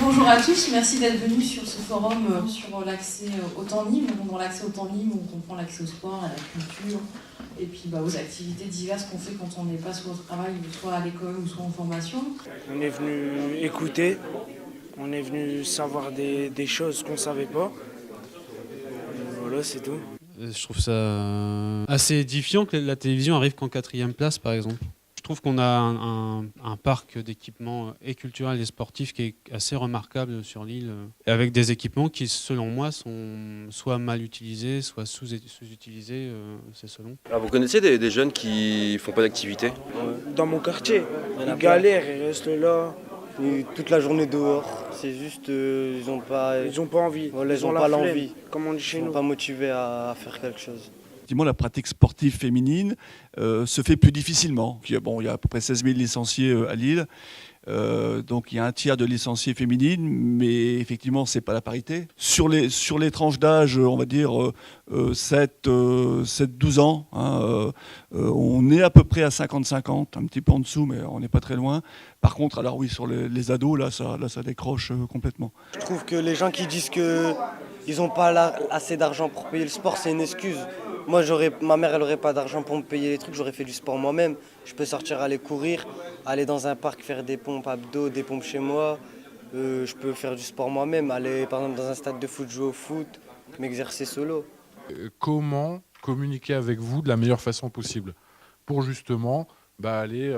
Bonjour à tous, merci d'être venus sur ce forum sur l'accès au temps libre. Donc, dans l'accès au temps libre, on comprend l'accès au sport, à la culture, et puis aux activités diverses qu'on fait quand on n'est pas soit au travail, soit à l'école ou soit en formation. On est venu écouter, on est venu savoir des choses qu'on ne savait pas. Voilà, c'est tout. Je trouve ça assez édifiant que la télévision arrive qu'en 4e place, par exemple. Je trouve qu'on a un parc d'équipements et culturels et sportifs qui est assez remarquable sur l'île, et avec des équipements qui, selon moi, sont soit mal utilisés, soit sous-utilisés, c'est selon. Alors vous connaissez des jeunes qui font pas d'activité? Dans mon quartier, ils galèrent, ils restent là. Et toute la journée dehors, c'est juste ils ont pas envie, voilà, ils ont la pas flemme, l'envie, comme on dit chez ils sont nous. pas motivés à faire quelque chose. Effectivement, la pratique sportive féminine se fait plus difficilement. Il y a à peu près 16 000 licenciés à Lille. Donc il y a un tiers de licenciés féminines, mais effectivement, c'est pas la parité. Sur les tranches d'âge, on va dire 7-12 ans, on est à peu près à 50-50, un petit peu en dessous, mais on n'est pas très loin. Par contre, alors oui, sur les ados, là, ça décroche complètement. Je trouve que les gens qui disent qu'ils n'ont pas assez d'argent pour payer le sport, c'est une excuse. Moi, ma mère, elle n'aurait pas d'argent pour me payer les trucs, j'aurais fait du sport moi-même. Je peux sortir, aller courir, aller dans un parc, faire des pompes abdos, des pompes chez moi. Je peux faire du sport moi-même, aller par exemple dans un stade de foot, jouer au foot, m'exercer solo. Comment communiquer avec vous de la meilleure façon possible pour justement aller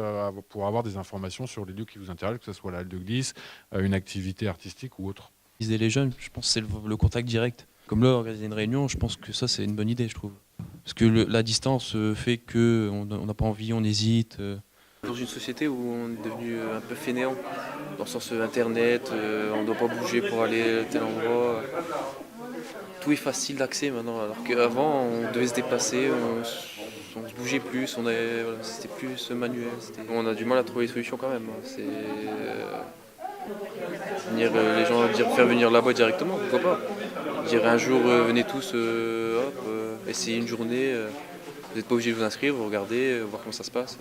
pour avoir des informations sur les lieux qui vous intéressent, que ce soit la halle de glisse, une activité artistique ou autre. Viser les jeunes, je pense que c'est le contact direct. Comme là, organiser une réunion, je pense que ça, c'est une bonne idée, je trouve. Parce que la distance fait qu'on n'a pas envie, on hésite. Dans une société où on est devenu un peu fainéant, dans le sens internet, on ne doit pas bouger pour aller à tel endroit. Tout est facile d'accès maintenant, alors qu'avant on devait se déplacer, on se bougeait plus, c'était plus manuel. On a du mal à trouver des solutions quand même. Les gens faire venir là-bas directement, pourquoi pas. Dire un jour venez tous, essayez une journée, vous n'êtes pas obligé de vous inscrire, vous regardez, voir comment ça se passe.